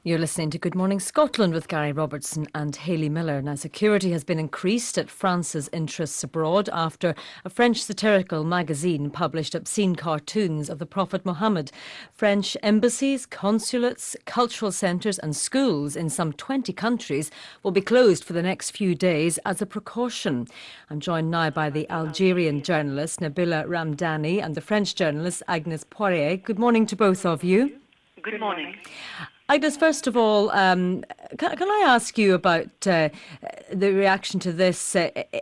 You're listening to Good Morning Scotland with Gary Robertson and Hayley Miller. Now, security has been increased at France's interests abroad after a French satirical magazine published obscene cartoons of the Prophet Muhammad. French embassies, consulates, cultural centres and schools in some 20 countries will be closed for the next few days as a precaution. I'm joined now by the Algerian journalist Nabila Ramdani and the French journalist Agnes Poirier. Good morning to both of you. Good morning. Agnes, first of all, can I ask you about the reaction to this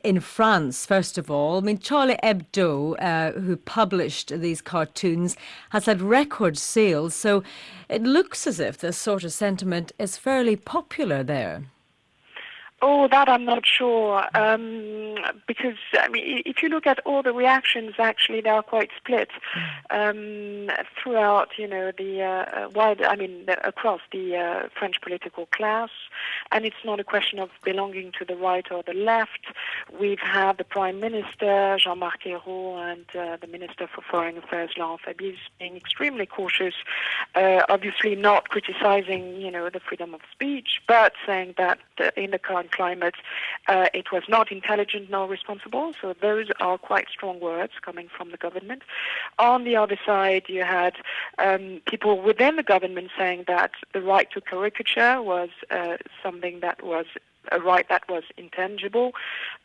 in France, first of all? I mean, Charlie Hebdo, who published these cartoons, has had record sales, so it looks as if this sort of sentiment is fairly popular there. Oh, that I'm not sure, because, I mean, if you look at all the reactions, actually, they are quite split throughout, across the French political class, and it's not a question of belonging to the right or the left. We've had the Prime Minister, Jean-Marc Ayrault, and the Minister for Foreign Affairs, Laurent Fabius, being extremely cautious, obviously not criticizing, the freedom of speech, but saying that in the current climate, it was not intelligent nor responsible. So those are quite strong words coming from the government. On the other side, you had people within the government saying that the right to caricature was something that was a right that was intangible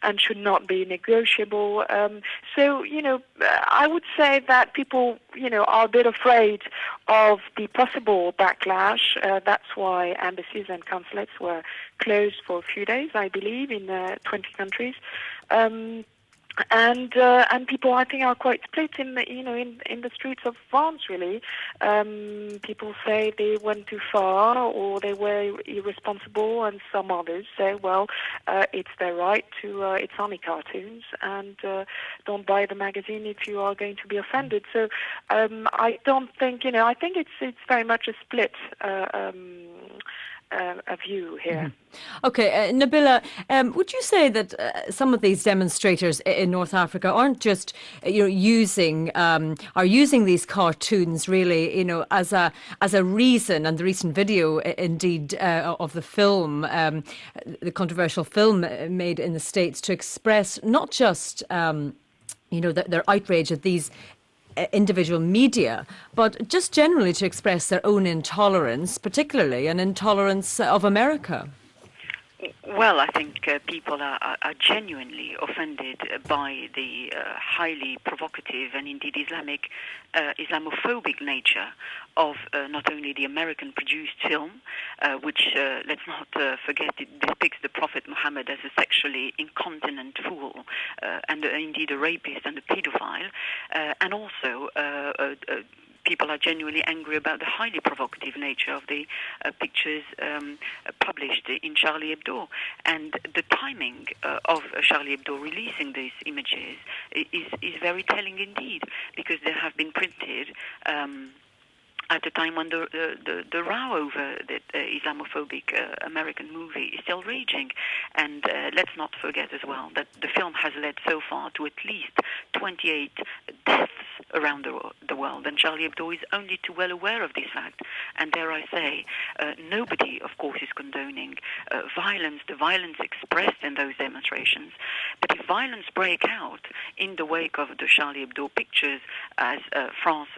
and should not be negotiable. I would say that people, are a bit afraid of the possible backlash. That's why embassies and consulates were closed for a few days, I believe, in 20 countries. And people, I think, are quite split in the streets of France. Really, people say they went too far or they were irresponsible, and some others say, well, it's their right to. It's only cartoons, and don't buy the magazine if you are going to be offended. So I don't think I think it's very much a split. A view here. Mm-hmm. Okay, Nabila, would you say that some of these demonstrators in North Africa aren't just, using these cartoons really, as a reason, and the recent video, indeed, of the film, the controversial film made in the States, to express not just, their outrage at these individual media, but just generally to express their own intolerance, particularly an intolerance of America? Well, I think people are genuinely offended by the highly provocative and indeed Islamophobic nature of not only the American-produced film, which, let's not forget, it depicts the Prophet Muhammad as a sexually incontinent fool and indeed a rapist and a pedophile, and also people are genuinely angry about the highly provocative nature of the pictures published in Charlie Hebdo. And the timing of Charlie Hebdo releasing these images is very telling indeed, because they have been printed at a time when the row over the Islamophobic American movie is still raging. And let's not forget as well that the film has led so far to at least 28 deaths around the world, and Charlie Hebdo is only too well aware of this fact. And dare I say, nobody, of course, is condoning violence, the violence expressed in those demonstrations. But if violence break out in the wake of the Charlie Hebdo pictures, as France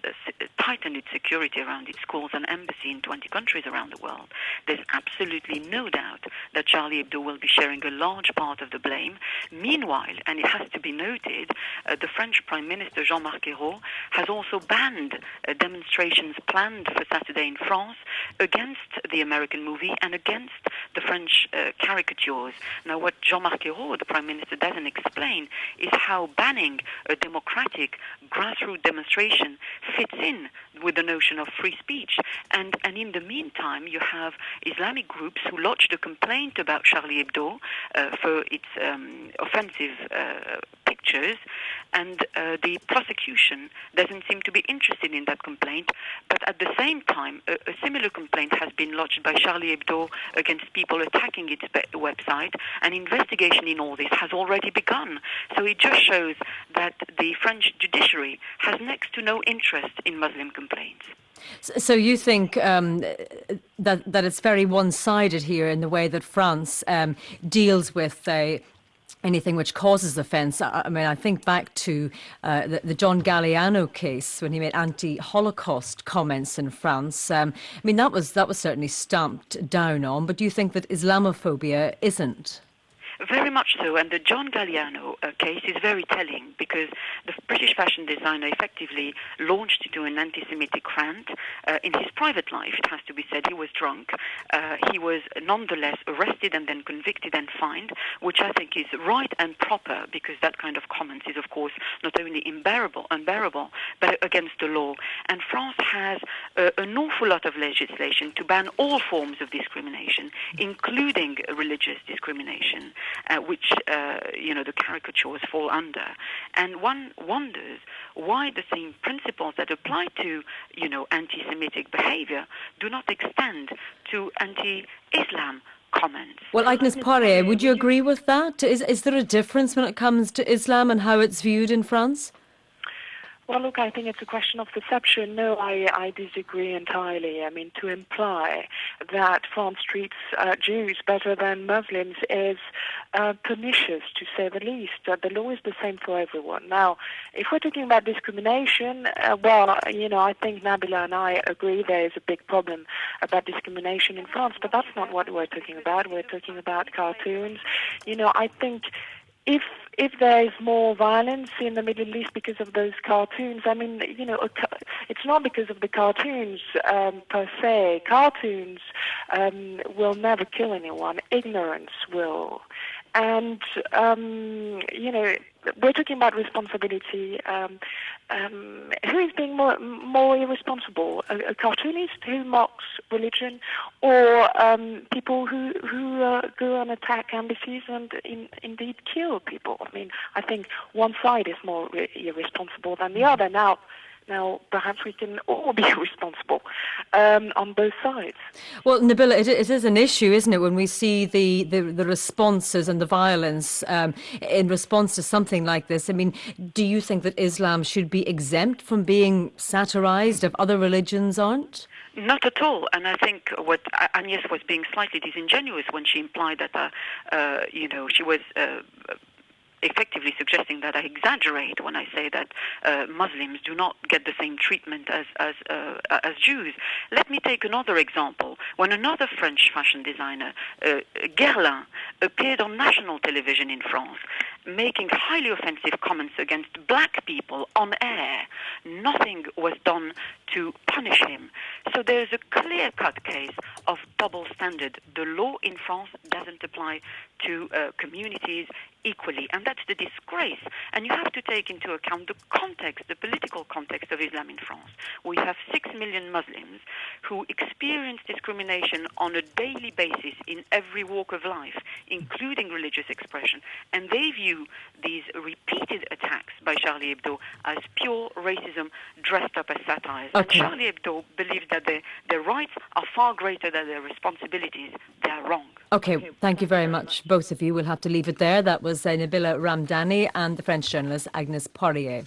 tightened its security around its schools and embassy in 20 countries around the world, there's absolutely no doubt that Charlie Hebdo will be sharing a large part of the blame. Meanwhile, and it has to be noted, the French Prime Minister Jean-Marc Ayrault has also banned demonstrations planned for Saturday in France against the American movie and against the French caricatures. Now, what Jean-Marc Ayrault, the Prime Minister, doesn't explain is how banning a democratic grassroots demonstration fits in with the notion of free speech. And in the meantime, you have Islamic groups who lodged a complaint about Charlie Hebdo for its offensive pictures, and the prosecution doesn't seem to be interested in that complaint. But at the same time, a similar complaint has been lodged by Charlie Hebdo against people attacking its website. An investigation in all this has already begun. So it just shows that the French judiciary has next to no interest in Muslim complaints. So you think that it's very one-sided here in the way that France deals with anything which causes offence. I mean, I think back to the John Galliano case when he made anti-Holocaust comments in France. I mean, that was certainly stamped down on. But do you think that Islamophobia isn't? Very much so, and the John Galliano case is very telling because the British fashion designer effectively launched into an anti-Semitic rant. In his private life, it has to be said, he was drunk. He was nonetheless arrested and then convicted and fined, which I think is right and proper because that kind of comment is, of course, not only unbearable, but against the law. And France has an awful lot of legislation to ban all forms of discrimination, including religious discrimination. Which the caricatures fall under, and one wonders why the same principles that apply to anti-Semitic behavior do not extend to anti-Islam comments. Well, Agnes Poirier, would you agree with that? Is there a difference when it comes to Islam and how it's viewed in France? Well, look, I think it's a question of perception. No, I disagree entirely. I mean, to imply that France treats Jews better than Muslims is pernicious, to say the least. The law is the same for everyone. Now, if we're talking about discrimination, I think Nabila and I agree there is a big problem about discrimination in France, but that's not what we're talking about. We're talking about cartoons. I think if there is more violence in the Middle East because of those cartoons, I mean, it's not because of the cartoons per se. Cartoons will never kill anyone. Ignorance will. And, we're talking about responsibility. Who is being more irresponsible? A cartoonist who mocks religion, or people who go and attack embassies and indeed kill people? I mean, I think one side is more irresponsible than the other. Now, perhaps we can all be responsible on both sides. Well, Nabila, it is an issue, isn't it, when we see the responses and the violence in response to something like this? I mean, do you think that Islam should be exempt from being satirized if other religions aren't? Not at all, and I think what Agnès was being slightly disingenuous when she implied that, she was effectively suggesting that I exaggerate when I say that Muslims do not get the same treatment as Jews. Let me take another example. When another French fashion designer, Guerlain, appeared on national television in France, making highly offensive comments against black people on air, nothing was done to punish him. So there is a clear-cut case of double standard. The law in France doesn't apply to communities equally, and that's the disgrace. And you have to take into account the context, the political context of Islam in France. We have 6 million Muslims who experience discrimination on a daily basis in every walk of life, including religious expression, and they view these repeated attacks by Charlie Hebdo as pure racism dressed up as satire. Okay. And Charlie Hebdo believes that their rights are far greater than their responsibilities. They are wrong. Okay, thank you very much, both of you. We'll have to leave it there. That was Nabila Ramdani and the French journalist Agnes Poirier.